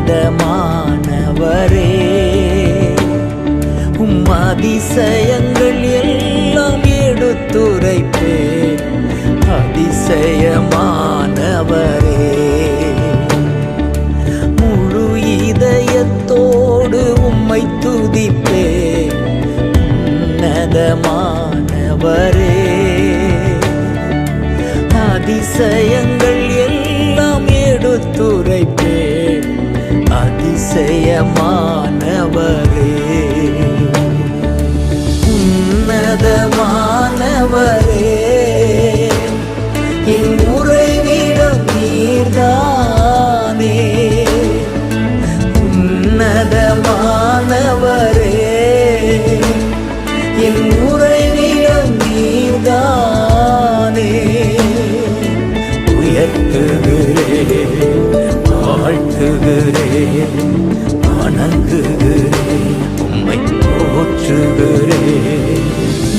உன்னதமானவரே, உம் அதிசயங்கள் எல்லாம் எடுத்துரைப்பேன். அதிசயமானவரே, முழு இதயத்தோடு உம்மை துதிப்பேன். உன்னதமானவரே, அதிசயங்கள் எல்லாம் எடுத்துரைப்பேன். அதிசயமானவரே, உன்னதமானவரே, என் உறைவிடம் நீர்தானே. உன்னதமானவரே, என் உறைவிடம் நீர்தானே. உயர்த்துகிறேன், வாழ்த்துகிறேன், வணங்குகிறேன், உம்மை போற்றுகிறேன்.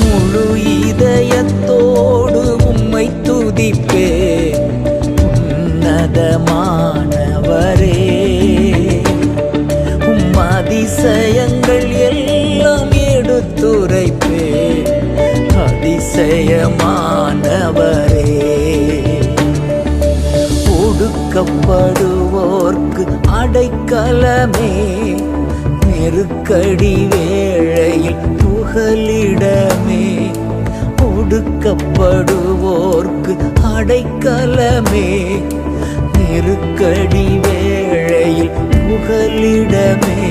முழு இதயத்தோடு உம்மை துதிப்பேன். உன்னதமானவரே, உம் அதிசயங்கள் எல்லாம் எடுத்துரைப்பேன். அதிசயமானவரே, ஒடுக்கப்படுவோர்க்கு அடைக்கலமே, நெருக்கடி வேளையில் புகலிடமே. ஒடுக்கப்படுவோர்க்கு அடைக்கலமே, நெருக்கடி வேளையில் புகலிடமே.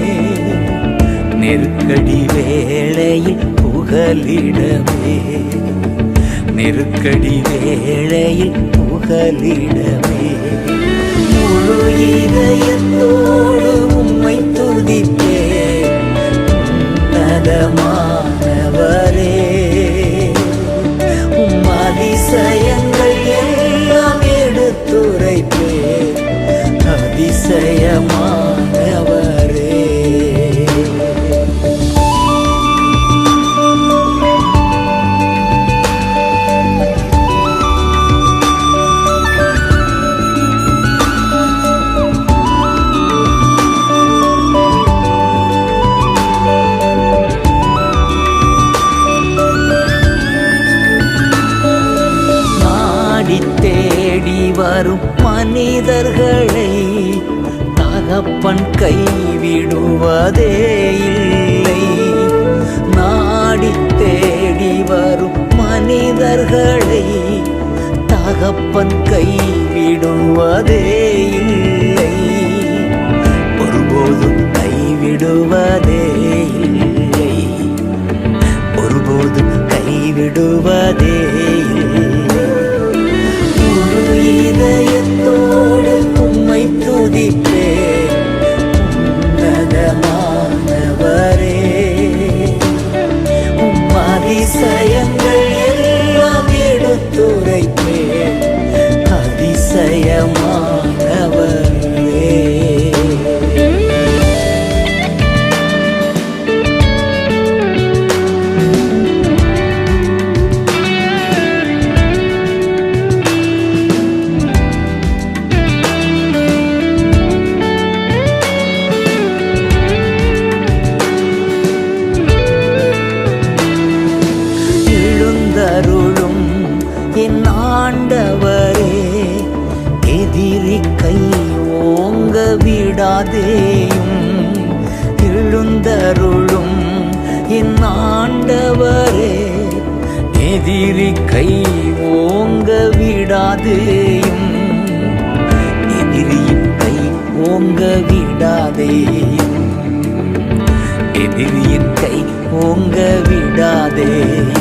நெருக்கடி வேளையில் புகலிடமே, நெருக்கடி வேளையில் புகலிடமே. முழு இதயத்தோடு உம்மை துதிப்பேன். உன்னதமானவரே, உம் அதிசயங்கள் எல்லாம் எடுத்துரைப்பேன். அதிசயமானவரே, தேடி வரும் மனிதர்களை தகப்பன் கைவிடுவதே இல்லை. நாடி தேடி வரும் மனிதர்களை தகப்பன் கைவிடுவதே இல்லை. ஒருபோதும் கைவிடுவதே இல்லை, ஒருபோதும் கைவிடுவதே இல்லை. இதயத்தோடு உம்மை துதிப்பேன். உன்னதமானவரே, உம் அதிசயங்கள் எல்லாம் எடுத்துரைப்பேன். அதிசயமானவரே, எழுந்தருளும் என் ஆண்டவரே, எதிரி கை ஓங்க விடாதேயும். எழுந்தருளும் என் ஆண்டவரே, எதிரி கை ஓங்க விடாதேயும். எதிரியின் கை ஓங்க விடாதேயும், எதிரியின் கை ஓங்க விடாதேயும்.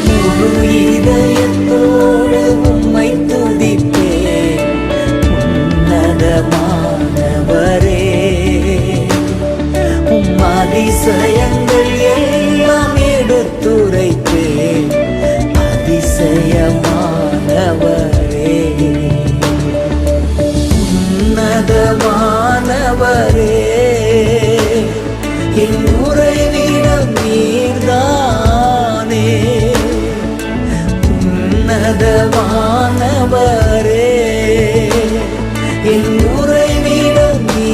முழு இதயத்தோடு உம்மை துதிப்பேன். உன்னதமானவரே, உம் அதிசயங்கள் எல்லாம் எடுத்துரைப்பேன். அதிசயமானவரே, உன்னதமானவரே, என் உறைவிடம் நீர்தானே. உன்னதமானவரே, என் உறைவிடம் நீ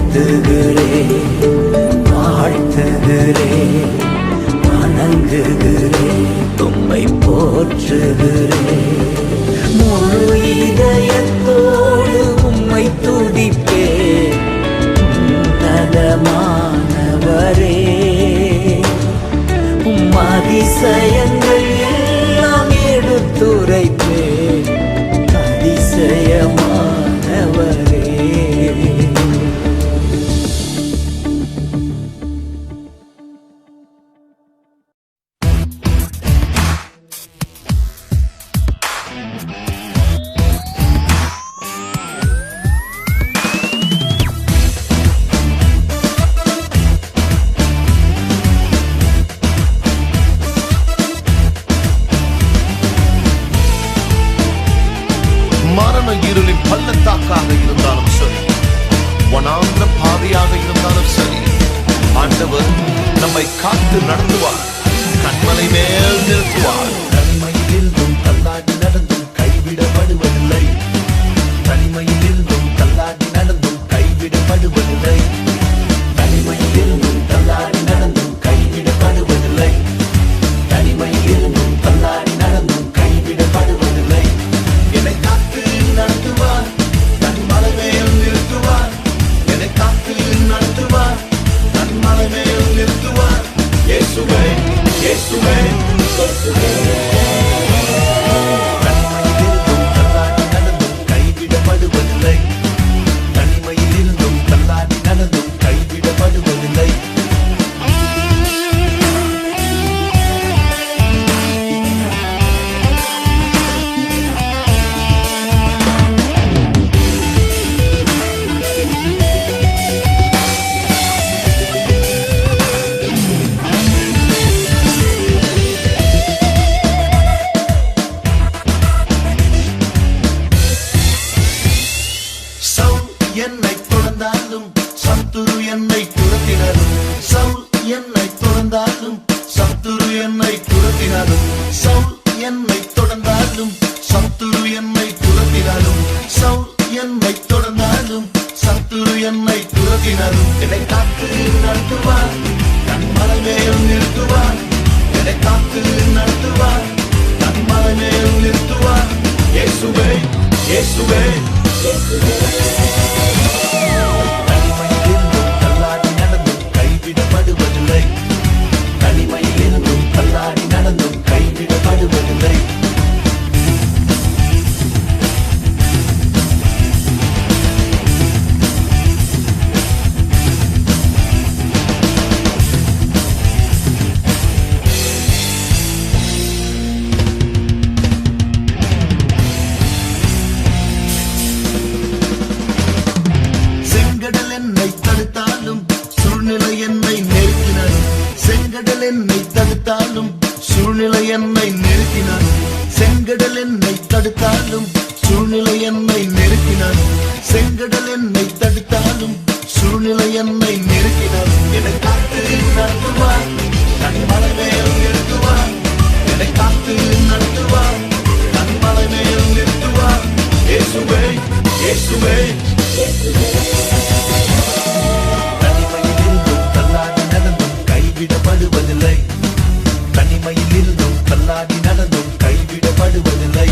வாழ்த்துகிறேன் வாழ்த்துகிறேன் வணங்குகிறேன் உம்மை போற்றுகிறேன் முழு இதயத்தோடு உம்மை துதிப்பேன் உன்னதமானவரே உம் அதிசயங்கள் எல்லாம் எடுத்துரைப்பேன் அதிசயமானவரே. இருளின் பள்ளத்தாக்காக இருந்தாலும் சரி, வனாந்திர பாதையாக இருந்தாலும் சரி, ஆண்டவர் நம்மை காத்து நடத்துவார், கண்மலை மேல் நிறுத்துவார். தனிமையில் இருந்தும் தள்ளாடி நடந்தும் கைவிடப்படுவதில்லை. தனிமையில் இருந்தும் தள்ளாடி நடந்தும் கைவிடப்படுவதில்லை. தனிமையில் இருந்தும் தள்ளாடி நடந்தும் கைவிடப்படுவதில்லை. தனிமையில் இருந்தும் தள்ளாடி நடந்தும் கைவிடப்படுவதில்லை. என்னை காத்து நடத்துவார், தன் மலை மேல் நிறுத்துவார். என்னை காத்து நடத்துவார், தன் மலை மேல் நிறுத்துவார். இயேசுவே இயேசுவே இயேசுவே. தனிமையில் இருந்தும் தள்ளாடி நடந்தும் கைவிடப்படுவதில்லை. தனிமையில் இருந்தும் தள்ளாடி நடந்தும் கைவிடப்படுவதில்லை. சவுல் என்னை தொடர்ந்தாலும் சத்துரு என்னை துரத்தினாலும். சவுல் என்னை தொடர்ந்தாலும் சத்துரு என்னை துரத்தினாலும். சவுல் என்னை தொடர்ந்தாலும் சத்துரு என்னை துரத்தினாலும். சவுல் என்னை தொடர்ந்தாலும் சத்துரு என்னை துரத்தினாலும். என்னை காத்து நடத்துவார், தன் மலை மேல் நிறுத்துவார். என்னை காத்து நடத்துவார், தன் மலை மேல் நிறுத்துவார். இயேசுவே இயேசுவே இயேசுவே. தனிமையில் இருந்தும் தள்ளாடி நடந்தும் கைவிடப்படுவதில்லை. தனிமையில் இருந்தும் தள்ளாடி நடந்தும் கைவிடப்படுவதில்லை. செங்கடல் என்னை தடுத்தாலும் சூழ்நிலை என்னை நெருக்கினாலும். செங்கடல் என்னை தடுத்தாலும் சூழ்நிலை என்னை நெருக்கினாலும். செங்கடல் என்னை தடுத்தாலும் சூழ்நிலை என்னை நெருக்கினாலும். செங்கடல் என்னை தடுத்தாலும் சூழ்நிலை என்னை நெருக்கினாலும். என்னை காத்து நடத்துவார், தன் மலை மேல் நிறுத்துவார். என்னை காத்து நடத்துவார், தன் மலை மேல் நிறுத்துவார். இயேசுவே இயேசுவே இயேசுவே. தனிமையில் இருந்தும் தள்ளாடி நடந்தும் கைவிடப்படுவதில்லை. தனிமையில் இருந்தும் தள்ளாடி நடந்தும் கைவிடப்படுவதில்லை.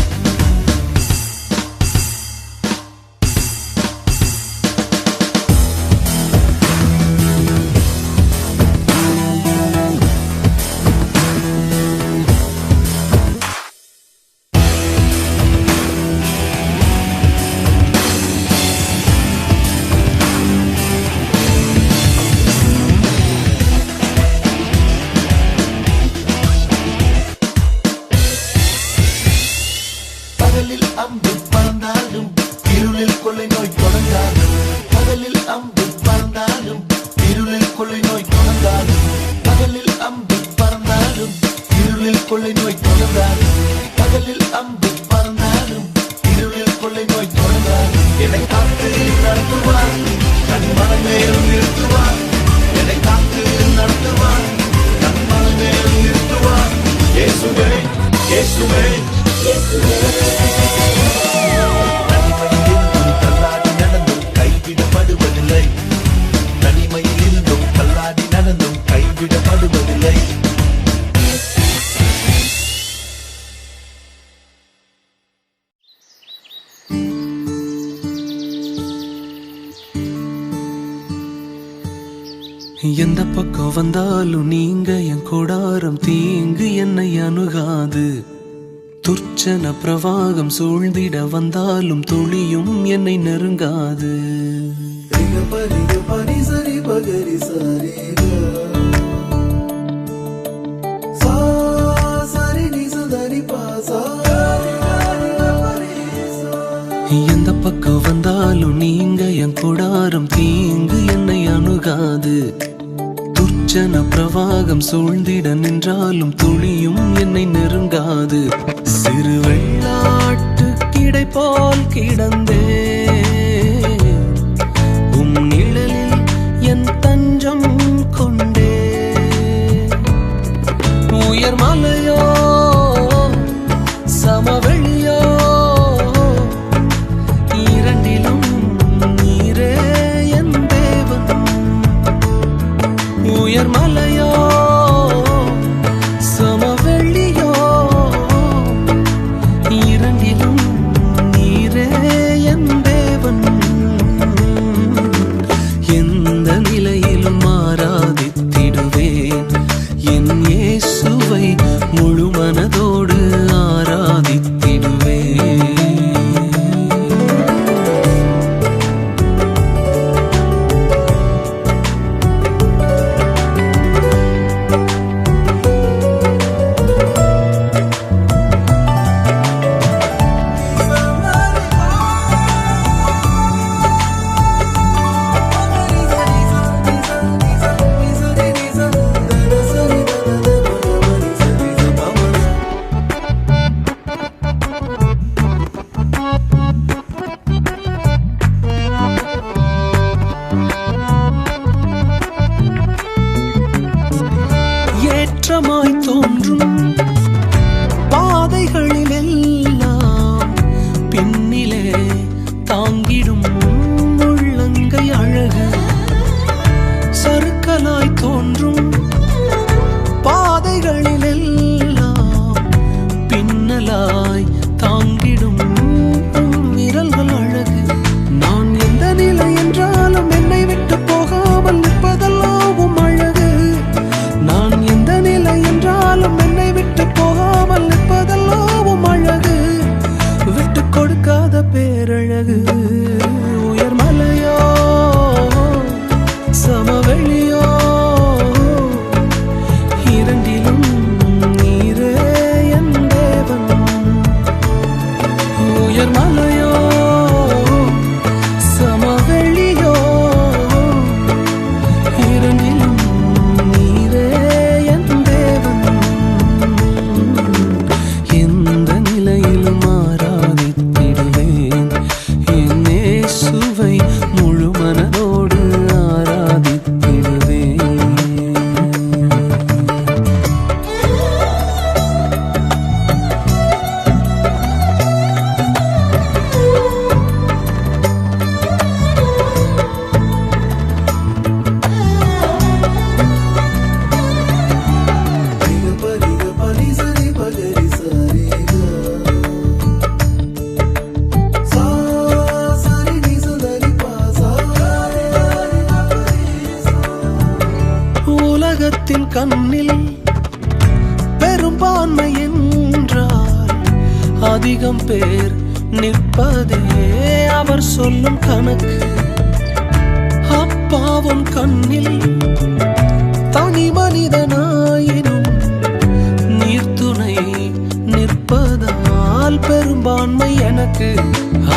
எந்த பக்கம் வந்தாலும் நீங்க என் கொடாரம் தீங்கு என்னை அணுகாது. துர்ச்சன பிரவாகம் சூழ்ந்திட வந்தாலும் துளியும் என்னை நெருங்காது. எந்த பக்கம் வந்தாலும் நீங்க என் கொடாரம் தீங்கு என்னை அணுகாது. துர்ச்சன பிரவாகம் சூழ்ந்திட நின்றாலும் துளியும் என்னை நெருங்காது. சிறு வெள்ளாட்டு கிடை போல் கிடந்தே உம் நிழலில் என் தஞ்சம் கொண்டே. உயர் மலையோ சமவெளியோ இரண்டிலும் நீரே என் தேவன். உயர் மலையோ சமவெளியோ இரண்டிலும் நீரே என் தேவன். எந்த நிலையிலும் ஆராதித்திடுவேன் என் இயேசுவை முழு மனதோடு ஆராதித்திடுவேன். ஏற்றமாய் தோன்றும் பாதைகளிலெல்லாம் பின்னிலே தாங்கிடும் உள்ளங்கை அழகு. சறுக்கலாய் தோன்றும் பாதைகளிலெல்லாம் பின்னலாய் தாங்கிடும் விரல்கள் அழகு. நான் எந்த நிலை என்றாலும் என்னை விட்டு போகாமல் நிற்பதெல்லாம் அழகு. நான் எந்த நிலை என்றாலும் என்னை விட்டு போகாமல் நிற்பதெல்லாம் அழகு. விட்டு கொடுக்காத பேரழகு. உயர் மலையோ சமவெளியோ இரண்டிலும் நீரே என் தேவன். உயர் மலையோ சமவெளியோ இரண்டிலும் நீரே என் தேவன். எந்த நிலையிலும் ஆராதித்திடுவேன் என் இயேசுவை முழு மனதோடு ஆராதித்திடுவேன். உலகத்தின் கண்ணில் பெரும்பான்மை என்றால் அதிகம் பேர் நிற்பதே அவர் சொல்லும் கணக்கு. அப்பாவும் கண்ணில் தனி மனிதனாயினும் நீர்த்துணை நிற்பதால் பெரும்பான்மை எனக்கு.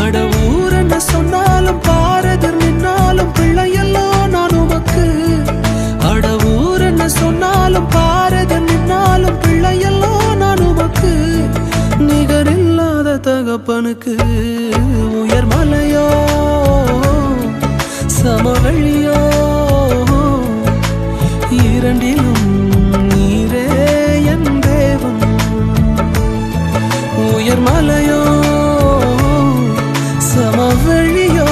அட ஊர் என்ன சொன்னாலும் பாரதர் நின்னாலும் பிள்ளையெல்லாம் நான் உமக்கு. அட ஊர் என்ன சொன்னாலும் பாரதர் நின்னாலும் பிள்ளையெல்லாம் நான் உமக்கு. நிகரில்லாத தகப்பனுக்கு. உயர் மலையோ சமவெளியோ இரண்டிலும் நீரே என் தேவன். உயர் மலையோ சமவெளியோ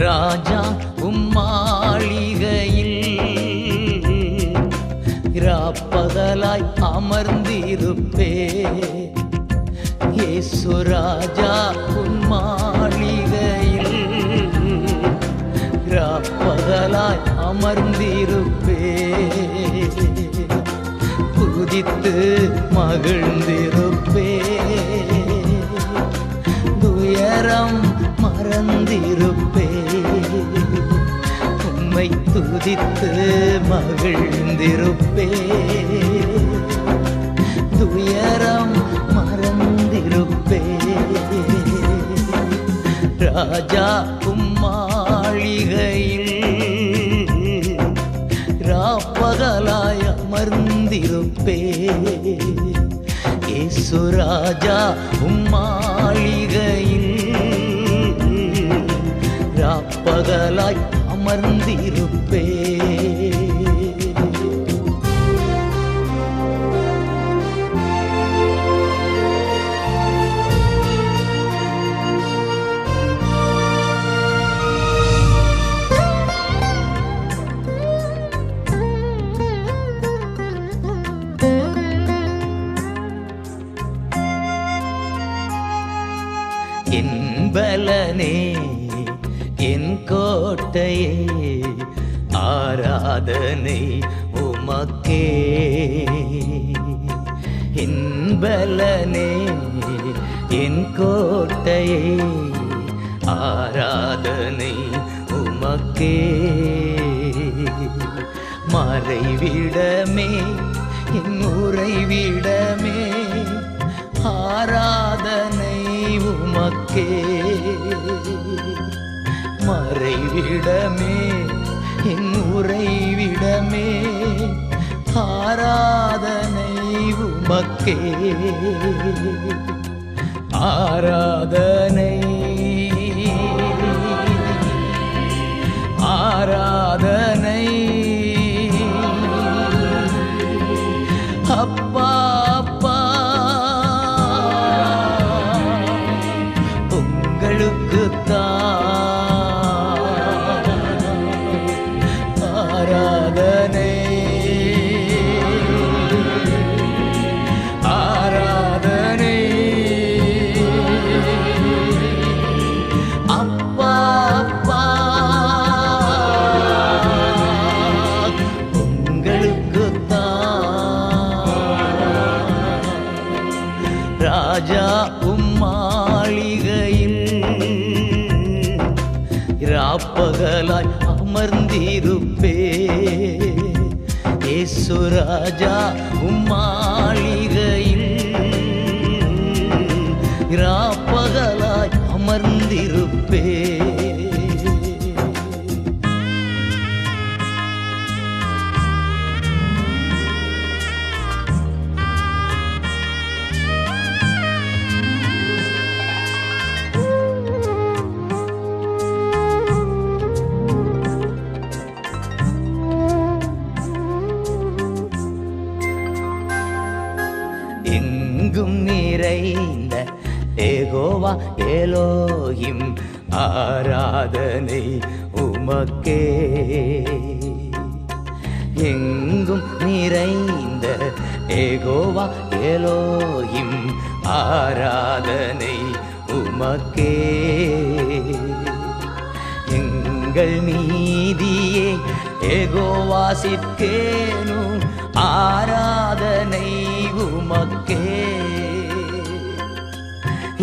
ராஜா உம்மாளிகையில் ராப்பகலாய் அமர்ந்திருப்பே. இயேசு ராஜா உம்மாளிகையில் ராப்பகலாய் அமர்ந்திருப்பே. துதித்து மகிழ்ந்திருப்பே. துயரம் மறந்திருப்பே. உம்மை துதித்து மகிழ்ந்திருப்பே. துயரம் மறந்திருப்பே. ராஜா உம்மாளிகையில் ராப்பகலாய் அமர்ந்திருப்பே. இயேசு ராஜா உம்மாளிகையில் ராப்பகலாய் அமர்ந்திருப்பே. என் பலனே என் கோட்டையே ஆராதனை உமக்கே. என் பலனே என் கோட்டையே ஆராதனை உமக்கே. மறைவிடமே என் உறைவிடமே ஆராதனை உமக்கே. மறைவிடமே என் உறைவிடமே ஆராதனை உமக்கே. ஆராதனை ஆராதனை அப்பா அப்பா ஆராதனை ஆராதனை அப்பா அப்பா உங்களுக்குத்தான். ராஜா உம்மாளிகையில் ராப்பகலாய் அமர்ந்திருப்பே. இயேசு ராஜா உம்மாளிகையில் ராப்பகலாய் அமர்ந்திருப்பே. எங்கும் நிறைந்த யெகோவா எலோஹிம் ஆராதனை உமக்கே. எங்கும் நிறைந்த யெகோவா எலோஹிம் ஆராதனை உமக்கே. எங்கள் நீதியே யெகோவா சிற்கேனு ஆராதனை உமக்கே.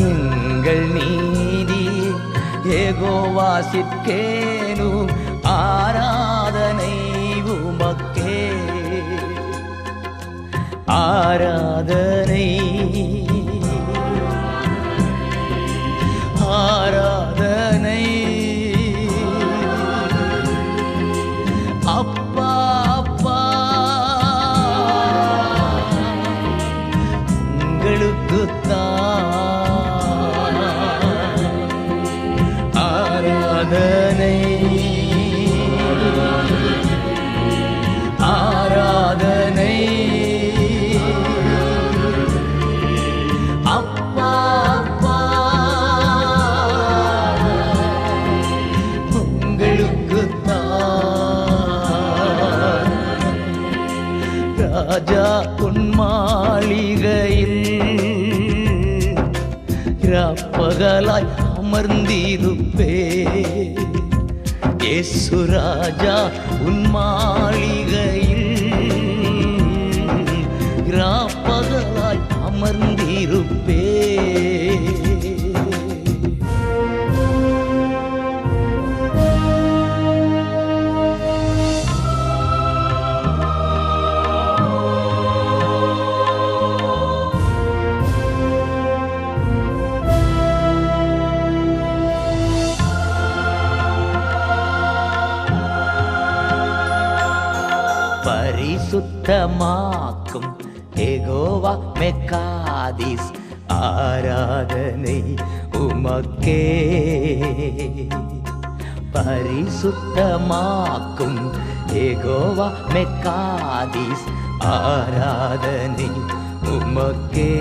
எங்கள் நீதி யெகோவா சிற்கேனு ஆராதனை உமக்கே. ஆராதனை ஆராதனை அப்பா அப்பா உங்களுக்குத்தான். ஆராதனை ஆராதனை அப்பா அப்பா ராஜா உன் மாளிகையில் பகலாய் அமர்ந்திருப்பே. இயேசு ராஜா உன் மாளிகையில் பகலாய் அமர்ந்திருப்பே. பரிசுத்தமாக்கும் யெகோவா மெக்காதிஸ் ஆராதனை உமக்கே. பரிசுத்தமாக்கும் யெகோவா மெக்காதிஸ் ஆராதனை உமக்கே.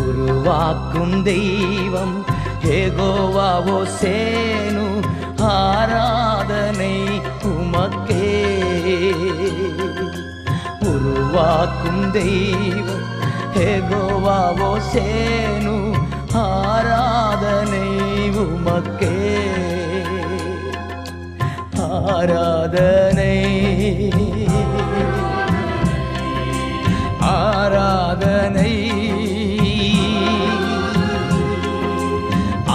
உருவாக்கும் தெய்வம் யெகோவா ஓசேனு ஆராதனை உமக்கே. உருவாக்கும் தெய்வம் யெகோவா ஓசேனு ஆராதனை உமக்கே. ஆராதனை ஆராதனை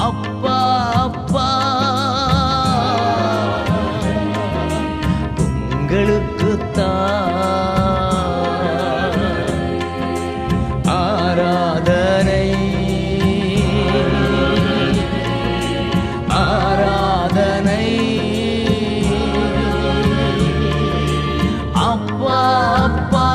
அப்பா அப்பா உங்களுக்குத்தான் ஆராதனை ஆராதனை அப்பா அப்பா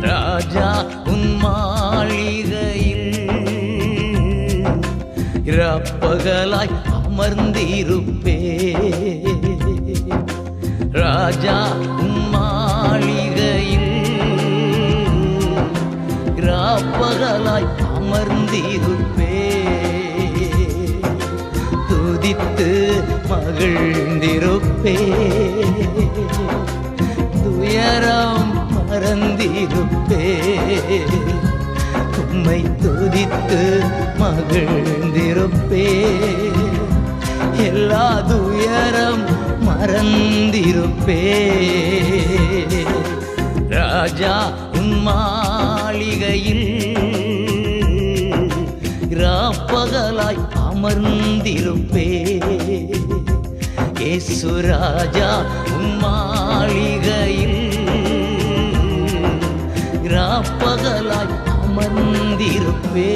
ராஜா உன் மாளிகையில் பகலாய் அமர்ந்திருப்பே. ராஜா உன் மாளிகையில் பகலாய் அமர்ந்திருப்பே. துதித்து மகிழ்ந்திருப்பே. துயரம் மறந்திருப்பே. உம்மை துதித்து மகிழ்ந்திருப்பே. எல்லா துயரம் மறந்திருப்பே. ராஜா உன் மாளிகையில் பகலாய் அமர்ந்திருப்பே. இயேசு ராஜா உன் மாளிகையில் பகலாய் அமர்ந்திருப்பே.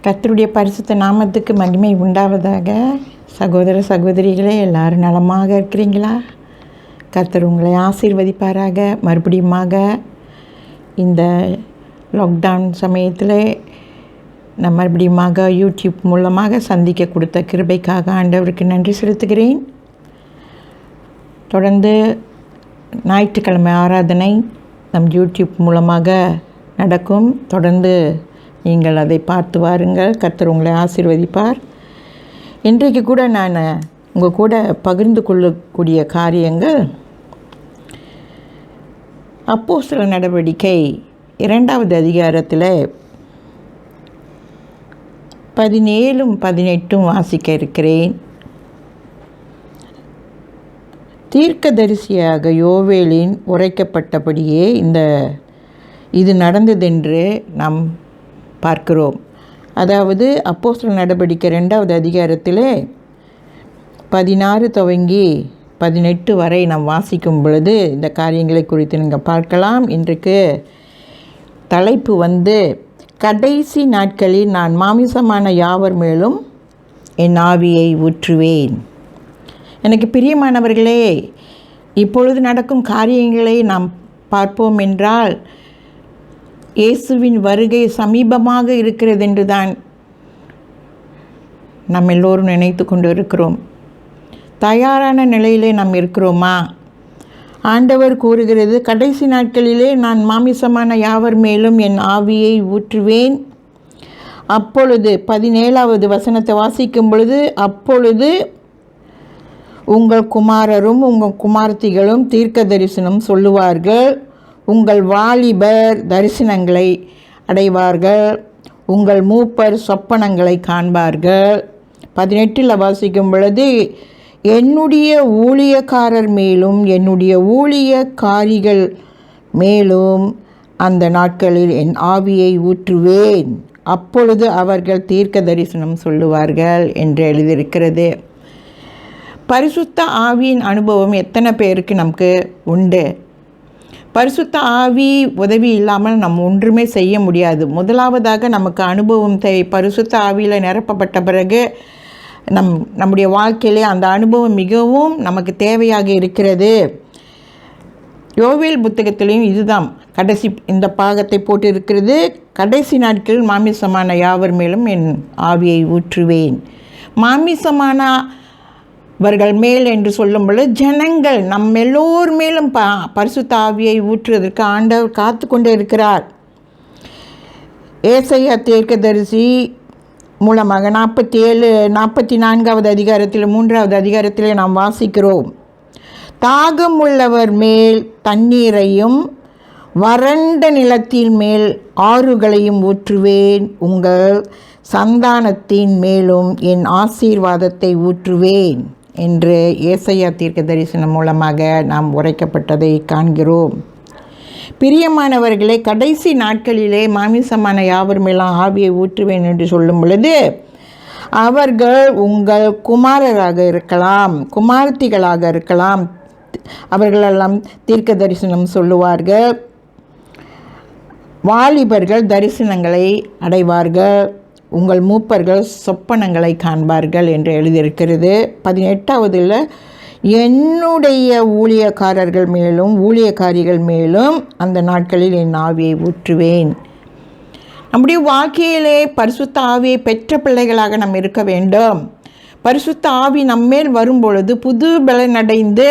கர்த்தருடைய பரிசுத்த நாமத்துக்கு மகிமை உண்டாவதாக. சகோதர சகோதரிகளே, எல்லாரும் நலமாக இருக்கிறீங்களா? கர்த்தர் உங்களை ஆசீர்வதிப்பாராக. மறுபடியுமாக இந்த லாக்டவுன் சமயத்தில் நான் மறுபடியுமாக யூடியூப் மூலமாக சந்திக்க கொடுத்த கிருபைக்காக ஆண்டவருக்கு நன்றி செலுத்துகிறேன். தொடர்ந்து ஞாயிற்றுக்கிழமை ஆராதனை நம் யூடியூப் மூலமாக நடக்கும். தொடர்ந்து நீங்கள் அதை பார்த்து வாருங்கள். கர்த்தர் உங்களை ஆசீர்வதிப்பார். இன்றைக்கு கூட நான் உங்கள் கூட பகிர்ந்து கொள்ளக்கூடிய காரியங்கள் அப்போஸ்தலர் நடவடிக்கை 2வது அதிகாரத்தில் 17 18 வாசிக்க இருக்கிறேன். தீர்க்கதரிசியாக யோவேலின் உரைக்கப்பட்டபடியே இது நடந்ததென்று நாம் பார்க்கிறோம். அதாவது அப்போஸ்தலர் நடவடிக்கை 2வது அதிகாரத்தில் 16 துவங்கி 18 வரை நாம் வாசிக்கும் பொழுது இந்த காரியங்களை குறித்து நீங்கள் பார்க்கலாம். இன்றைக்கு தலைப்பு கடைசி நாட்களில் நான் மாமிசமான யாவர் மேலும் என் ஆவியை ஊற்றுவேன். எனக்கு பிரியமானவர்களே, இப்பொழுது நடக்கும் காரியங்களை நாம் பார்ப்போம் என்றால் இயேசுவின் வருகை சமீபமாக இருக்கிறது என்று தான் நம்ம எல்லோரும் நினைத்து கொண்டு இருக்கிறோம். தயாரான நிலையிலே நாம் இருக்கிறோமா? ஆண்டவர் கூறுகிறது, கடைசி நாட்களிலே நான் மாமிசமான யாவர் மேலும் என் ஆவியை ஊற்றுவேன். அப்பொழுது 17வது வசனத்தை வாசிக்கும் பொழுது, அப்பொழுது உங்கள் குமாரரும் உங்கள் குமாரத்திகளும் தீர்க்க தரிசனம் சொல்லுவார்கள், உங்கள் வாலிபர் தரிசனங்களை அடைவார்கள், உங்கள் மூப்பர் சொப்பனங்களை காண்பார்கள். 18 வாசிக்கும் பொழுது, என்னுடைய ஊழியக்காரர் மேலும் என்னுடைய ஊழியக்காரிகள் மேலும் அந்த நாட்களில் என் ஆவியை ஊற்றுவேன், அப்பொழுது அவர்கள் தீர்க்க தரிசனம் சொல்லுவார்கள் என்று எழுதியிருக்கிறது. பரிசுத்த ஆவியின் அனுபவம் எத்தனை பேருக்கு நமக்கு உண்டு? பரிசுத்த ஆவி உதவி இல்லாமல் நம்ம ஒன்றுமே செய்ய முடியாது. முதலாவதாக நமக்கு அனுபவம் தேவை. பரிசுத்த ஆவியில் நிரப்பப்பட்ட பிறகு நம்முடைய வாழ்க்கையிலே அந்த அனுபவம் மிகவும் நமக்கு தேவையாக இருக்கிறது. யோவேல் புத்தகத்திலையும் இதுதான் கடைசி இந்த பாகத்தை போட்டு இருக்கிறது. கடைசி நாட்களில் மாமிசமான யாவர் மேலும் என் ஆவியை ஊற்றுவேன். மாமிசமானவர்கள் மேல் என்று சொல்லும் பொழுது ஜனங்கள் நம்ம எல்லோர் மேலும் பரிசுத்த ஆவியை ஊற்றுவதற்கு ஆண்டவர் காத்து கொண்டே இருக்கிறார். ஏசாயா தீர்க்கதரிசி மூலமாக 44வது அதிகாரத்தில் 3வது அதிகாரத்திலே நாம் வாசிக்கிறோம், தாகம் உள்ளவர் மேல் தண்ணீரையும் வறண்ட நிலத்தின் மேல் ஆறுகளையும் ஊற்றுவேன், உங்கள் சந்தானத்தின் மேலும் என் ஆசீர்வாதத்தை ஊற்றுவேன் என்று ஏசாயா தீர்க்க தரிசனம் மூலமாக நாம் உரைக்கப்பட்டதை காண்கிறோம். பிரியமானவர்களே, கடைசி நாட்களிலே மாமிசமான யாவர் மேலும் ஆவியை ஊற்றுவேன் என்று சொல்லும் பொழுது அவர்கள் உங்கள் குமாரராக இருக்கலாம், குமாரத்திகளாக இருக்கலாம். அவர்களெல்லாம் தீர்க்க தரிசனம் சொல்லுவார்கள், வாலிபர்கள் தரிசனங்களை அடைவார்கள், உங்கள் மூப்பர்கள் சொப்பனங்களை காண்பார்கள் என்று எழுதியிருக்கிறது. 18வதில் என்னுடைய ஊழியக்காரர்கள் மேலும் ஊழியக்காரிகள் மேலும் அந்த நாட்களில் என் ஆவியை ஊற்றுவேன். நம்முடைய வாழ்க்கையிலே பரிசுத்த ஆவியை பெற்ற பிள்ளைகளாக நாம் இருக்க வேண்டும். பரிசுத்த ஆவி நம்மேல் வரும்பொழுது புது பலனடைந்து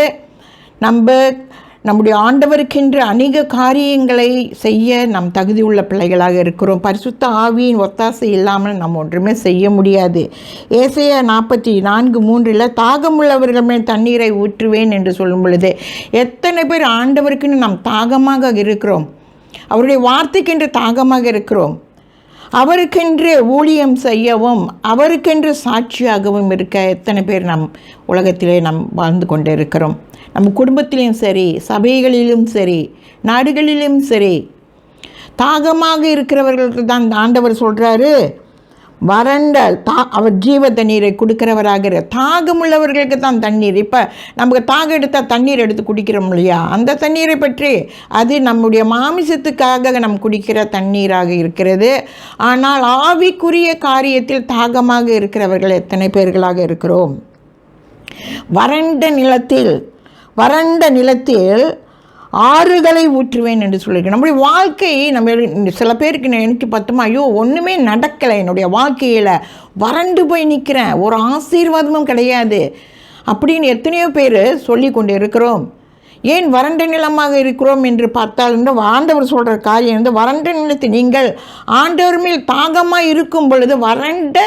நம்முடைய ஆண்டவருக்கென்று அநேக காரியங்களை செய்ய நாம் தகுதி உள்ள பிள்ளைகளாக இருக்கிறோம். பரிசுத்த ஆவியின் ஒத்தாசை இல்லாமல் நாம் ஒன்றுமே செய்ய முடியாது. ஏசாயா 44:3 தாகமுள்ளவர்கள் மேல் தண்ணீரை ஊற்றுவேன் என்று சொல்லும் பொழுது எத்தனை பேர் ஆண்டவருக்குன்னு நாம் தாகமாக இருக்கிறோம், அவருடைய வார்த்தைக்கென்று தாகமாக இருக்கிறோம், அவருக்கென்று ஊழியம் செய்யவும் அவருக்கென்று சாட்சியாகவும் இருக்க எத்தனை பேர் நம் உலகத்திலே நாம் வாழ்ந்து கொண்டே இருக்கிறோம். நம்ம குடும்பத்திலும் சரி, சபைகளிலும் சரி, நாடுகளிலும் சரி, தாகமாக இருக்கிறவர்களுக்கு தான் ஆண்டவர் சொல்கிறாரு, வறண்ட அவர் ஜீவ தண்ணீரை கொடுக்கிறவராக. தாகம் உள்ளவர்களுக்கு தான் தண்ணீர். இப்போ நமக்கு தாகம் எடுத்தால் தண்ணீர் எடுத்து குடிக்கிறோம் இல்லையா, அந்த தண்ணீரை பற்றி அது நம்முடைய மாமிசத்துக்காக நாம் குடிக்கிற தண்ணீராக இருக்கிறது. ஆனால் ஆவிக்குரிய காரியத்தில் தாகமாக இருக்கிறவர்கள் எத்தனை பேர்களாக இருக்கிறோம்? வறண்ட நிலத்தில் ஆறுகளை ஊற்றுவேன் என்று சொல்லியிருக்கேன். நம்முடைய வாழ்க்கை சில பேருக்கு எனக்கு பத்துமா, ஐயோ ஒன்றுமே நடக்கலை, என்னுடைய வாழ்க்கையில் வறண்டு போய் நிற்கிறேன், ஒரு ஆசீர்வாதமும் கிடையாது அப்படின்னு எத்தனையோ பேர் சொல்லி கொண்டு இருக்கிறோம். ஏன் வறண்ட நிலமாக இருக்கிறோம் என்று பார்த்தால் ஆண்டவர் சொல்கிற காரியம் வறண்ட நிலத்தை நீங்கள் ஆண்டவர் மேல் தாகமாக இருக்கும் பொழுது, வறண்ட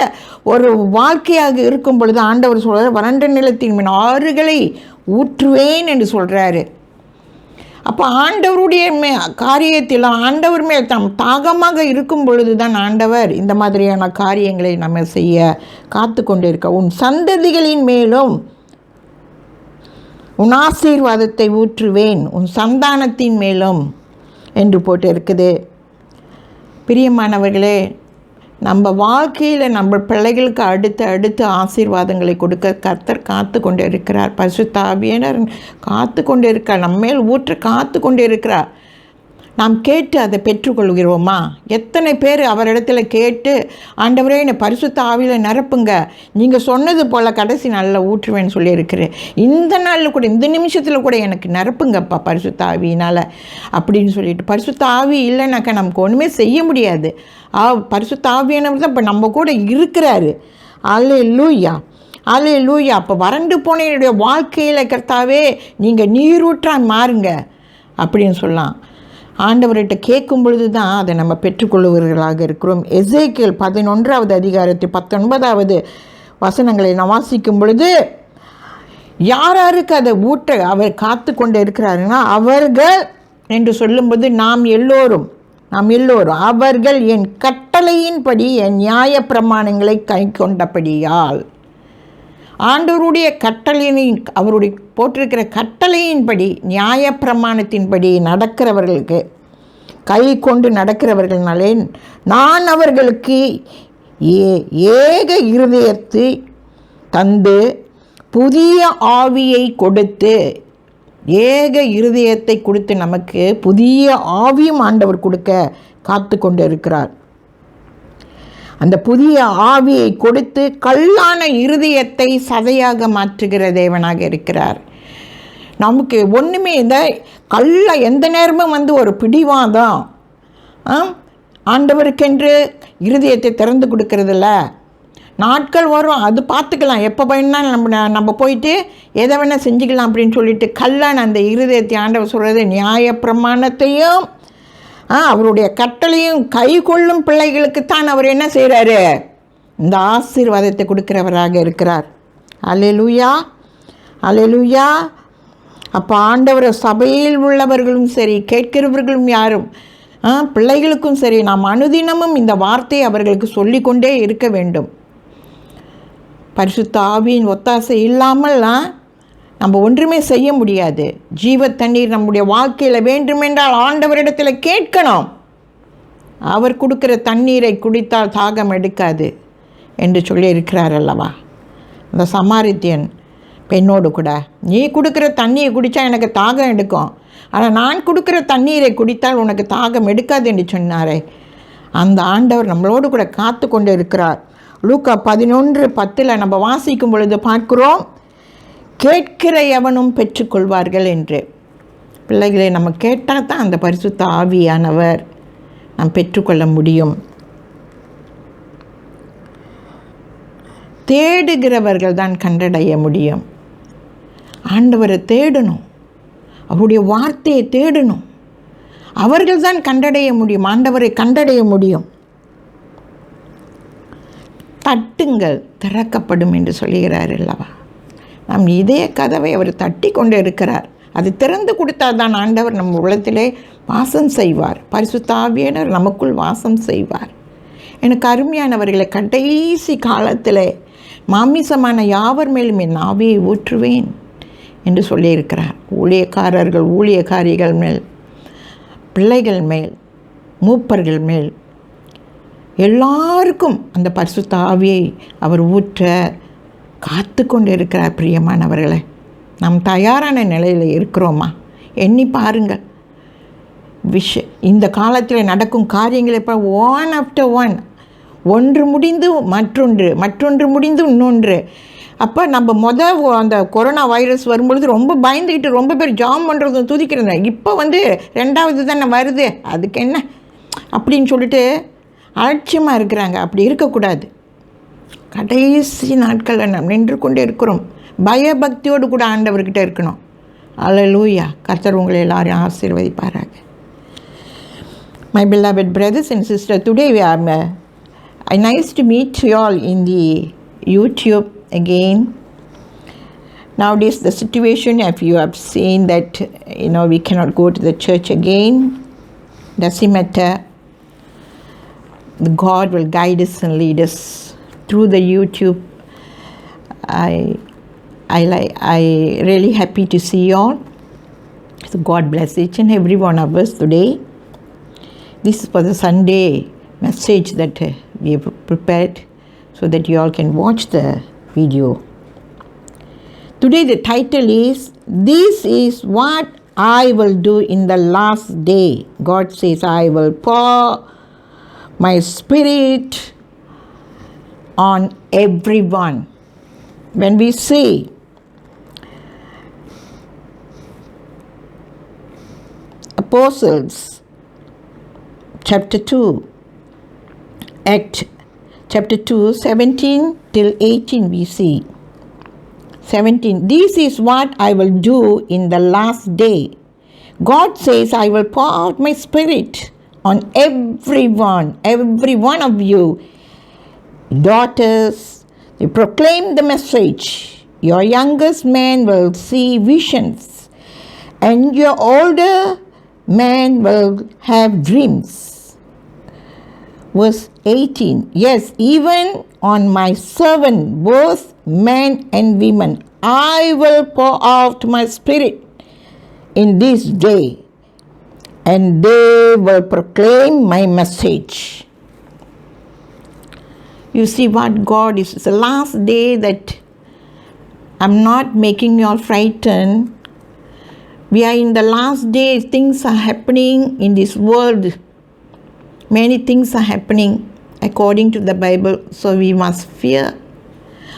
ஒரு வாழ்க்கையாக இருக்கும் பொழுது ஆண்டவர் சொல்கிறார், வறண்ட நிலத்தின் மேல் ஆறுகளை ஊற்றுவேன் என்று சொல்கிறாரு. அப்போ ஆண்டவருடைய காரியத்தில் ஆண்டவர் மேல் தாம் தாகமாக இருக்கும் பொழுது தான் ஆண்டவர் இந்த மாதிரியான காரியங்களை நம்ம செய்ய காத்து கொண்டிருக்க. உன் சந்ததிகளின் மேலும் உன் ஆசீர்வாதத்தை ஊற்றுவேன், உன் சந்தானத்தின் மேலும் என்று போட்டு இருக்குது. பிரியமானவர்களே, நம்ம வாழ்க்கையில் நம்ம பிள்ளைகளுக்கு அடுத்து ஆசீர்வாதங்களை கொடுக்க கர்த்தர் காத்து கொண்டு இருக்கிறார். பரிசுத்த ஆவியானவர் காத்து கொண்டு இருக்கிறார், நம்மேல் ஊற்ற காத்து கொண்டு இருக்கிறார். நாம் கேட்டு அதை பெற்றுக்கொள்கிறோமா? எத்தனை பேர் அவரிடத்துல கேட்டு, ஆண்டவரே என்னை பரிசுத்த ஆவியில் நிரப்புங்க, நீங்கள் சொன்னது போல் கடைசி நாளில் ஊற்றுவேன்னு சொல்லியிருக்கிறேன், இந்த நாளில் கூட இந்த நிமிஷத்தில் கூட எனக்கு நிரப்புங்கப்பா பரிசுத்த ஆவியினால் அப்படின்னு சொல்லிட்டு. பரிசுத்த ஆவி இல்லைனாக்கா நமக்கு ஒன்றுமே செய்ய முடியாது. பரிசுத்த ஆவியானவர் தான் இப்போ நம்ம கூட இருக்கிறாரு. அல்லேலூயா, அல்லேலூயா. அப்போ வறண்டு போன என்னுடைய வாழ்க்கையில் கர்த்தாவே நீங்கள் நீரூற்றாய் மாறுங்க அப்படின்னு சொல்லலாம். ஆண்டவர்கிட்ட கேட்கும் பொழுது தான் அதை நம்ம பெற்றுக்கொள்ளுவர்களாக இருக்கிறோம். எசேக்கியேல் 11வது அதிகாரத்தில் 19வது வசனங்களை நான் வாசிக்கும் பொழுது, யாருக்கு அதை ஊட்ட அவர் காத்து கொண்டு இருக்கிறாருன்னா அவர்கள் என்று சொல்லும்போது நாம் எல்லோரும் அவர்கள் என் கட்டளையின்படி என் நியாய பிரமாணங்களை கை கொண்டபடியால், ஆண்டவருடைய கட்டளையின் அவருடைய போட்டிருக்கிற கட்டளையின்படி நியாய பிரமாணத்தின்படி நடக்கிறவர்களுக்கு, கை கொண்டு நடக்கிறவர்கள்னாலே நான் அவர்களுக்கு ஏக இருதயத்தை தந்து புதிய ஆவியை கொடுத்து, ஏக இருதயத்தை கொடுத்து நமக்கு புதிய ஆவியும் ஆண்டவர் கொடுக்க காத்து கொண்டு இருக்கிறார். அந்த புதிய ஆவியை கொடுத்து கல்லான இருதயத்தை சதையாக மாற்றுகிற தேவனாக இருக்கிறார். நமக்கு ஒன்றுமே இந்த கல்லை எந்த நேரமும் ஒரு பிடிவாதம், ஆண்டவருக்கென்று இருதயத்தை திறந்து கொடுக்கறதில்ல. நாட்கள் வரும், அது பார்த்துக்கலாம், எப்போ வேணாலும் நம்ம போயிட்டு எதை வேணால் செஞ்சுக்கலாம் அப்படின்னு சொல்லிட்டு கல்லான அந்த இருதயத்தை ஆண்டவர் சொல்கிறது நியாய பிரமாணத்தையும் அவருடைய கட்டளையும் கை கொள்ளும் பிள்ளைகளுக்குத்தான் அவர் என்ன செய்கிறாரு, இந்த ஆசீர்வாதத்தை கொடுக்கிறவராக இருக்கிறார். அல்லேலூயா, அல்லேலூயா. அப்போ ஆண்டவர் சபையில் உள்ளவர்களும் சரி, கேட்கிறவர்களும் யாரும் பிள்ளைகளுக்கும் சரி, நாம் அனுதினமும் இந்த வார்த்தையை அவர்களுக்கு சொல்லிக்கொண்டே இருக்க வேண்டும். பரிசுத்த ஆவியின் ஒத்தாசை இல்லாமல் நம்ம ஒன்றுமே செய்ய முடியாது. ஜீவ தண்ணீர் நம்முடைய வாழ்க்கையில் வேண்டுமென்றால் ஆண்டவரிடத்தில் கேட்கணும். அவர் கொடுக்குற தண்ணீரை குடித்தால் தாகம் எடுக்காது என்று சொல்லியிருக்கிறார் அல்லவா. அந்த சமாரித்தியன் பெண்ணோடு கூட, நீ கொடுக்குற தண்ணியை குடித்தா எனக்கு தாகம் எடுக்கும், ஆனால் நான் கொடுக்குற தண்ணீரை குடித்தால் உனக்கு தாகம் எடுக்காது என்று சொன்னாரே. அந்த ஆண்டவர் நம்மளோடு கூட காத்து கொண்டு இருக்கிறார். லூக்கா 11:10 நம்ம வாசிக்கும் பொழுது பார்க்கிறோம், கேட்கிற எவனும் பெற்றுக்கொள்வார்கள் என்று. பிள்ளைகளை நம்ம கேட்டால் தான் அந்த பரிசுத்த ஆவியானவர் நாம் பெற்றுக்கொள்ள முடியும். தேடுகிறவர்கள் தான் கண்டடைய முடியும். ஆண்டவரை தேடணும், அவருடைய வார்த்தையை தேடணும். அவர்கள் தான் கண்டடைய முடியும், ஆண்டவரை கண்டடைய முடியும். தட்டுங்கள் திறக்கப்படும் என்று சொல்லுகிறார் அல்லவா. நம் இதய கதவை அவர் தட்டி கொண்டு இருக்கிறார். அது திறந்து கொடுத்தால் தான் ஆண்டவர் நம் உள்ளத்திலே வாசம் செய்வார். பரிசுத்த ஆவியானவர் நமக்குள் வாசம் செய்வார். எனக்கு அருமையானவர்களை, கடைசி காலத்தில் மாமிசமான யாவர் மேலும் என் ஆவியை ஊற்றுவேன் என்று சொல்லியிருக்கிறார். ஊழியக்காரர்கள், ஊழியக்காரிகள் மேல், பிள்ளைகள் மேல், மூப்பர்கள் மேல், எல்லாருக்கும் அந்த பரிசுத்த ஆவியை அவர் ஊற்ற காத்து கொண்டு இருக்கிறார். பிரியமானவர்களை, நாம் தயாரான நிலையில் இருக்கிறோமா? எண்ணி பாருங்கள். இந்த காலத்தில் நடக்கும் காரியங்களை இப்போ ஒன் ஆஃப்டர் ஒன், ஒன்று முடிந்து மற்றொன்று முடிந்து இன்னொன்று. அப்போ நம்ம அந்த கொரோனா வைரஸ் வரும்பொழுது ரொம்ப பயந்துக்கிட்டு ரொம்ப பேர் ஜாம் பண்ணுறதும் துதிக்கிறேங்க. இப்போ 2வது தானே வருது, அதுக்கு என்ன அப்படின்னு சொல்லிட்டு அலட்சியமாக இருக்கிறாங்க. அப்படி இருக்கக்கூடாது. கடைசி நாட்களில் நாம் நின்று கொண்டே இருக்கிறோம். பயபக்தியோடு கூட ஆண்டவர்கிட்ட இருக்கணும். அல்லேலூயா. கர்த்தர் உங்களை எல்லாரையும் ஆசீர்வதிப்பாராக. My beloved brothers and sisters, today we are nice to meet you all in the YouTube again. Nowadays the situation, if you have seen that, we cannot go to the church again, doesn't matter. God will guide us and lead us through the YouTube. I really happy to see you all. So God bless each and every one of us today. This is for the Sunday message that we have prepared so that you all can watch the video. Today the title is, This is what I will do in the last day. God says, I will pour my spirit on everyone. When we see Apostles chapter 2, Act chapter 2, 17 till 18 we see. 17. This is what I will do in the last day. God says, I will pour out my spirit on every one of you. Daughters, you proclaim the message. Your youngest man will see visions, and your older man will have dreams. Verse 18. Yes, even on my servant, both men and women, I will pour out my spirit in this day, and they will proclaim my message. You see what God is. It's the last day that I'm not making you all frightened. We are in the last days. Things are happening in this world. Many things are happening according to the Bible, so we must fear.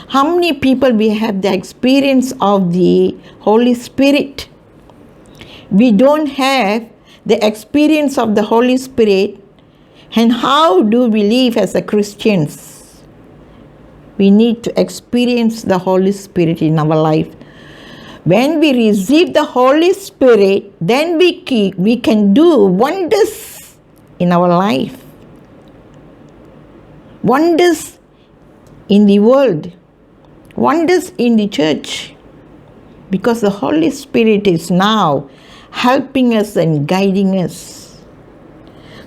How many people we have the experience of the Holy Spirit? We don't have the experience of the Holy Spirit. And how do we live as a Christians? We need to experience the Holy Spirit in our life. When we receive the Holy Spirit, then we can do wonders in our life. Wonders in the world. Wonders in the church. Because the Holy Spirit is now helping us and guiding us.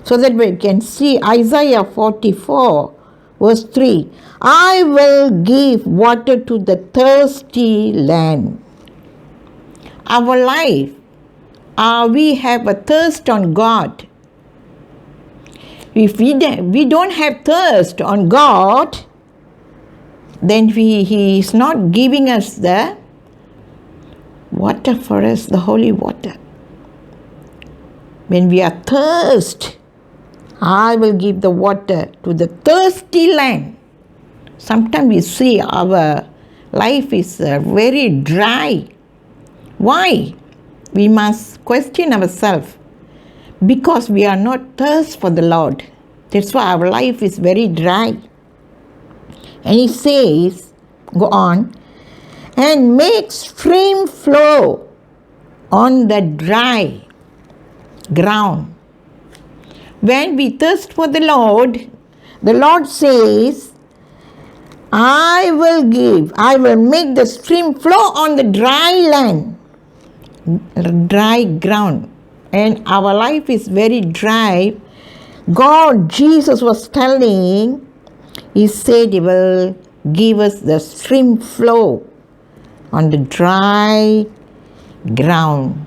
So that we can see Isaiah 44 verse 3. I will give water to the thirsty land. Our life, we have a thirst on God. If we don't have thirst on God, then He is not giving us the water for us, the holy water. When we are thirsty, I will give the water to the thirsty land. Sometimes we see our life is very dry. Why? We must question ourselves. Because we are not thirsty for the Lord. That's why our life is very dry. And He says, go on, and make stream flow on the dry ground. When we thirst for the Lord says, I will make the stream flow on the dry land, dry ground. And our life is very dry. Jesus was telling, He said He will give us the stream flow on the dry ground.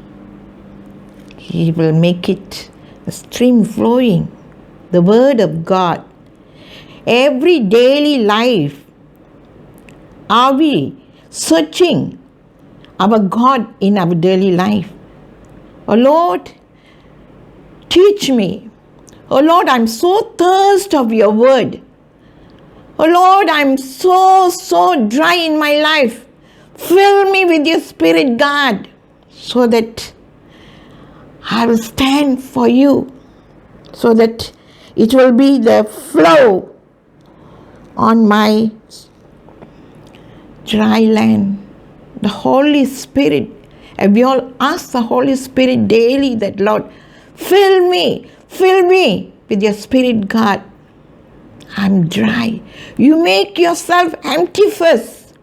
He will make it a stream flowing. The Word of God. Every daily life, are we searching our God in our daily life? Oh Lord, teach me. Oh Lord, I'm so thirsty of your word. Oh Lord, I'm so dry in my life. Fill me with your Spirit, God, so that I will stand for you, so that it will be the flow on my dry land. The Holy Spirit. And we all ask the Holy Spirit daily that, Lord, fill me with your Spirit, God. I'm dry. You make yourself empty first.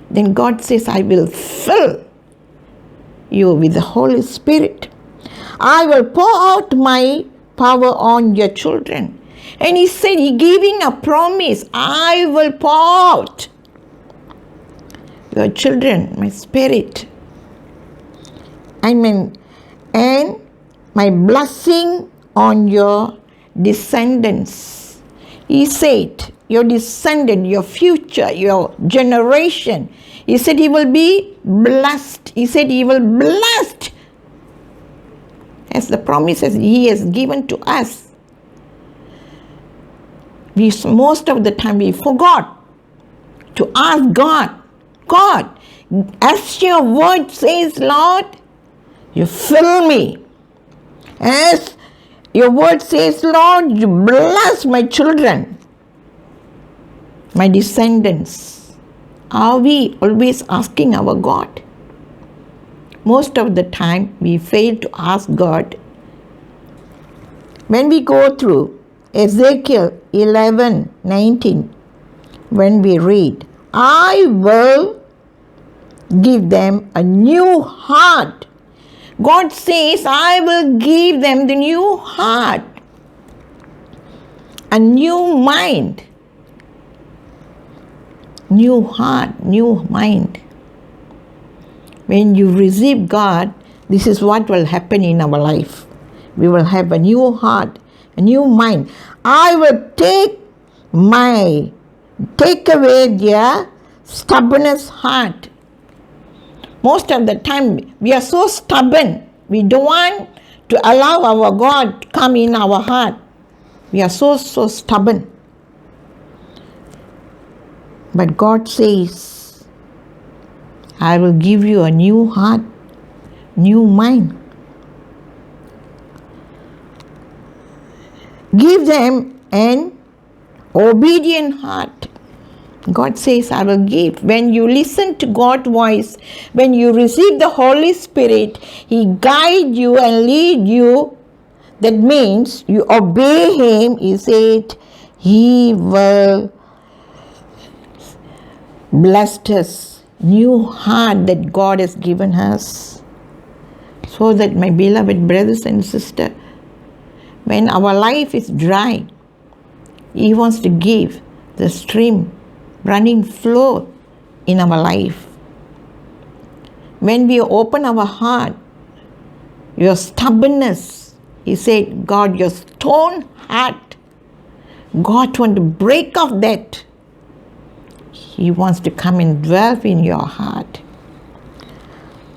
Then God says, I will fill you with the Holy Spirit. I will pour out my power on your children. And He said, He giving a promise, I will pour out your children, my Spirit. And my blessing on your descendants. He said, your descendant, your future, your generation. He said He will be blessed. He said He will bless as the promises He has given to us. Most of the time we forgot to ask God, as your word says, Lord, you fill me. As your word says, Lord, you bless my children. my descendants? Are we always asking our God? Most of the time we fail to ask God. When we go through Ezekiel 11:19, when we read, I will give them a new heart. God says, I will give them the new heart, a new mind. New heart, new mind. When you receive God, this is what will happen in our life. We will have a new heart, a new mind. I will take away their stubbornness heart. Most of the time, we are so stubborn. We don't want to allow our God to come in our heart. We are so stubborn. But God says, I will give you a new heart, new mind. Give them an obedient heart. God says, I will give. When you listen to God's voice, when you receive the Holy Spirit, He guides you and lead you. That means you obey Him. He said, He will bless us. New heart that God has given us. So that, my beloved brothers and sisters, when our life is dry, He wants to give the stream, running flow in our life. When we open our heart, your stubbornness, He said, God, your stone heart, God wants to break off that. He wants to come and dwell in your heart.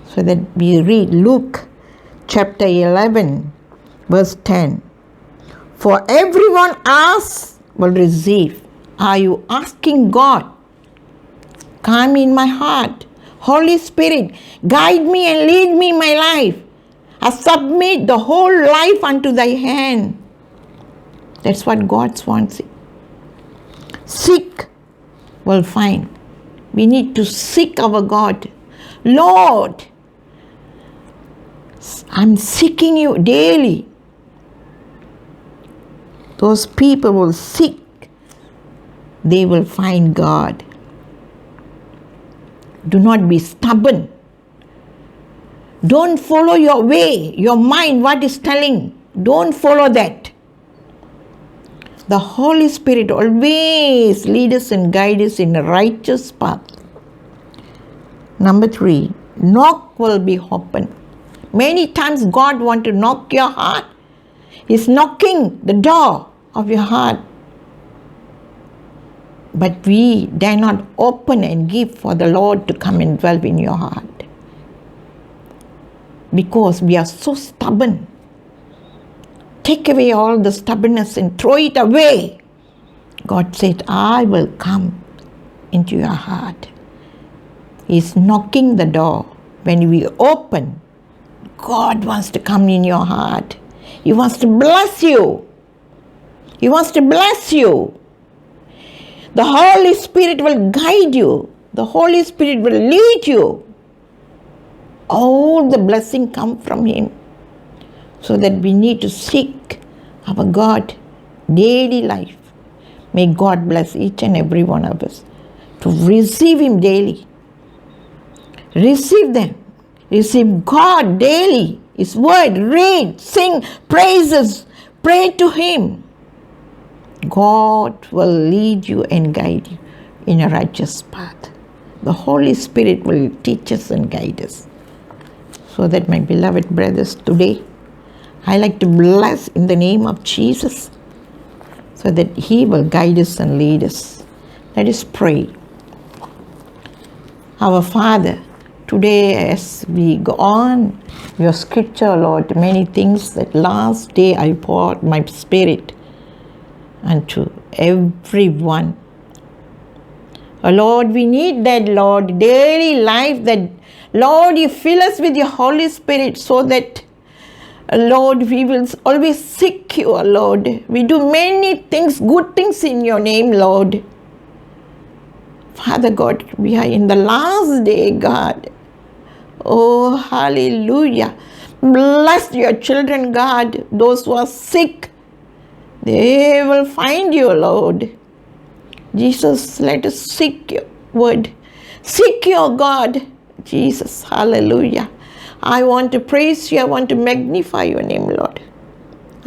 So that we read Luke chapter 11, verse 10. For everyone asks will receive. Are you asking God? Come in my heart. Holy Spirit, guide me and lead me in my life. I submit the whole life unto thy hand. That's what God wants. Seek will find. We need to seek our God. Lord, I'm seeking you daily. Those people will seek. They will find God. Do not be stubborn. Don't follow your way, your mind, what is telling. Don't follow that. The Holy Spirit always leads us and guides us in a righteous path. Number 3, knock will be open. Many times God wants to knock your heart. He's knocking the door of your heart. But we dare not open and give for the Lord to come and dwell in your heart. Because we are so stubborn. Take away all the stubbornness and throw it away. God said, I will come into your heart. He's knocking the door. When we open, God wants to come in your heart. He wants to bless you. He wants to bless you. The Holy Spirit will guide you. The Holy Spirit will lead you. All the blessing come from Him. So that we need to seek our God daily life. May God bless each and every one of us to receive Him daily. Receive them. Receive God daily. His word, read, sing, praises, pray to Him. God will lead you and guide you in a righteous path. The Holy Spirit will teach us and guide us. So that, my beloved brothers, today I like to bless in the name of Jesus so that He will guide us and lead us. Let us pray. Our Father, today as we go on your scripture, Lord, many things that last day I poured my spirit unto everyone. Oh Lord, we need that, Lord, daily life, that Lord, you fill us with your Holy Spirit so that, Lord, we will always seek you, Lord. We do many things, good things in your name, Lord. Father God, we are in the last day, God. Oh, hallelujah. Bless your children, God. Those who are sick, they will find you, Lord. Jesus, let us seek your word. Seek your God. Jesus, hallelujah. I want to praise you. I want to magnify your name, Lord.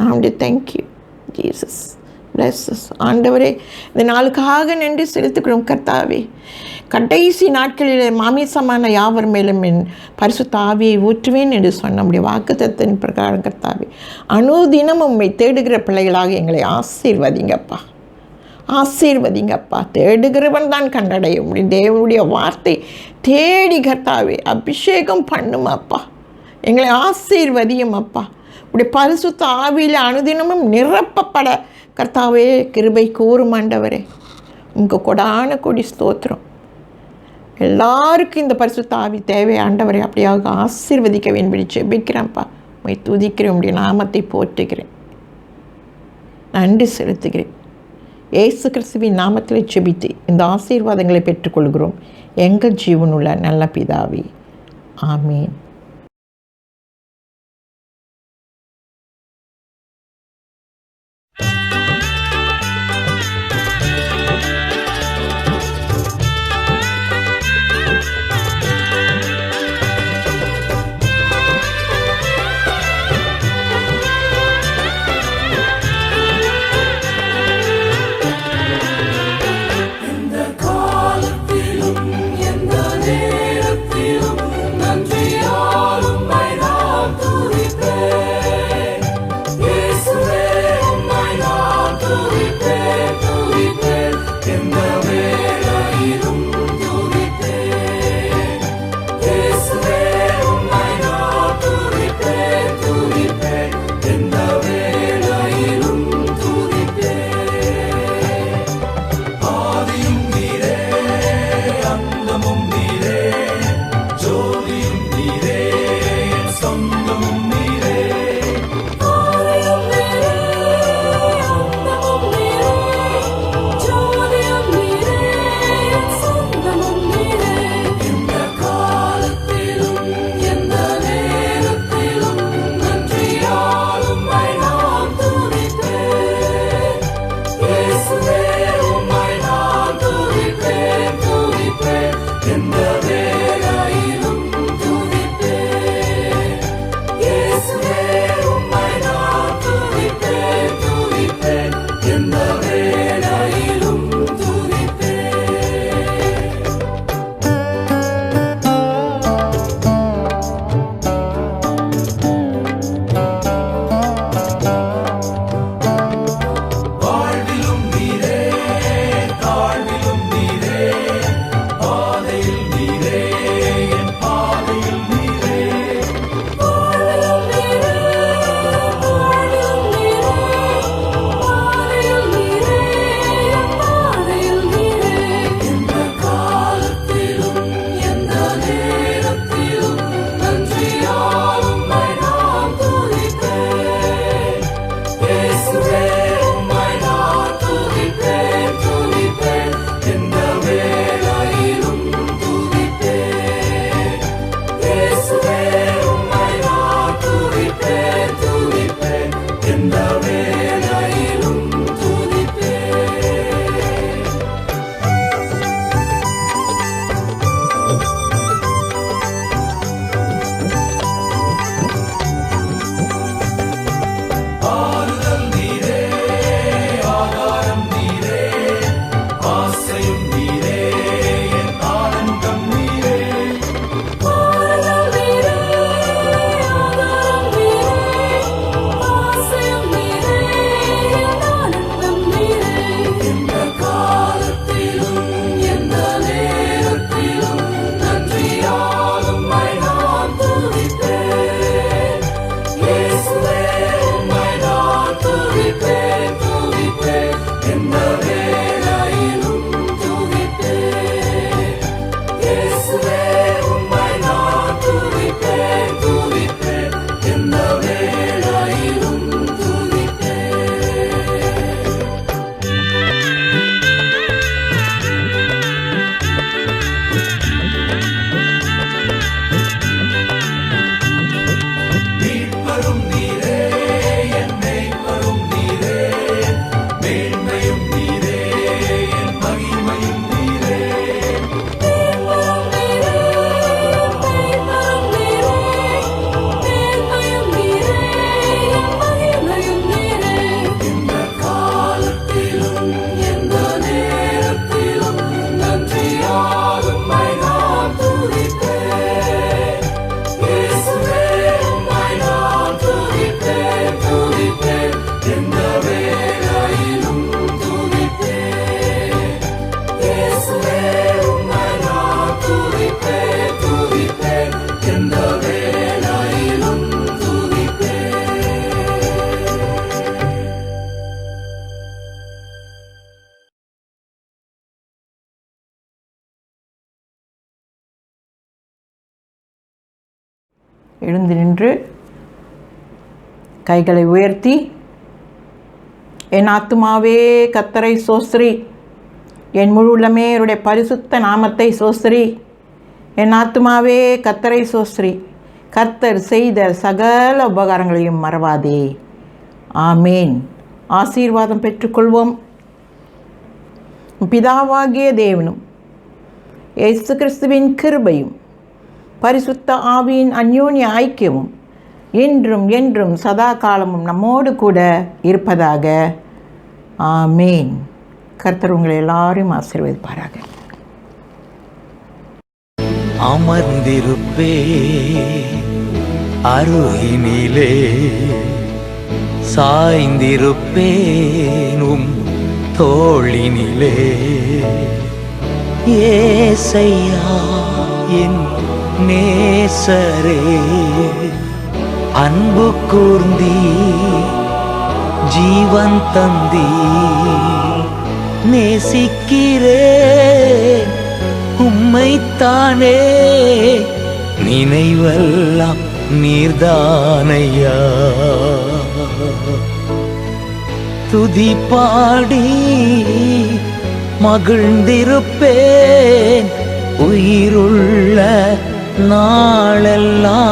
I want to thank you, Jesus. Bless us. ஆண்டவரே, இந்த நாளுக்காக நன்றி செலுத்துகிறோம் கர்த்தாவே. கடைசி நாட்களிலே மாமிசமான யாவர் மேலும் என் பரிசுத்த ஆவியை ஊற்றுவேன் என்று சொன்ன நம்முடைய வாக்குத்தத்தின் பிரகாரம் கர்த்தாவே, அனுதினம் உம்மை தேடுகிற பிள்ளைகளாக எங்களை ஆசீர்வதிங்கப்பா. ஆசீர்வதிங்கப்பா. தேடுகிறவன் தான் கண்டடைய முடியும். தேவனுடைய வார்த்தை தேடி கர்த்தாவே அபிஷேகம் பண்ணுமப்பா. எங்களை ஆசீர்வதியும் அப்பா. உடைய பரிசுத்த ஆவியில் அனுதினமும் நிரப்பப்பட கர்த்தாவே கிருபை கூறும் ஆண்டவரே. உங்கள் கொடான கொடி ஸ்தோத்திரம். எல்லாருக்கும் இந்த பரிசுத்த ஆவி தேவை ஆண்டவரே. அப்படியாக ஆசீர்வதிக்க வேண்டி ஜெபிக்கிறேன்ப்பா. உம்மை துதிக்கிறேன். உடைய நாமத்தை போற்றுகிறேன். நன்றி செலுத்துகிறேன். இயேசு கிறிஸ்துவின் நாமத்தில் ஜெபித்து இந்த ஆசீர்வாதங்களை பெற்றுக்கொள்கிறோம் எங்கள் ஜீவனுள்ள நல்ல பிதாவே. ஆமீன். காலத்திலும் எந்த நேரத்திலும் நன்றியா எழுந்து நின்று கைகளை உயர்த்தி, என் ஆத்துமாவே கர்த்தரை சோஸ்திரி, என் முழு உள்ளமே அவருடைய பரிசுத்த நாமத்தை சோஸ்திரி. என் ஆத்துமாவே கர்த்தரை சோஸ்திரி, கர்த்தர் செய்த சகல உபகாரங்களையும் மறவாதே. ஆமேன். ஆசீர்வாதம் பெற்றுக்கொள்வோம். பிதாவாகிய தேவனும் இயேசு கிறிஸ்துவின் கிருபையும் பரிசுத்த ஆவியின் அந்யோன்ய ஐக்கியமும் இன்றும் என்றும் சதா காலமும் நம்மோடு கூட இருப்பதாக. ஆமேன். கர்த்தர் உங்களை எல்லாரையும் ஆசீர்வதிப்பாராக. அமர்ந்திருப்பே அருகினிலே, சாய்ந்திருப்பேனும் தோளினிலே. ஏசையா என் நேசரே, அன்பு கூர்ந்தி ஜீவன் தந்தி, நேசிக்கிறேன் உம்மைத்தானே, நினைவெல்லாம் நீர்தானையா. துதி பாடி மகிழ்ந்திருப்பேன் உயிருள்ள நாளெல்லாம்.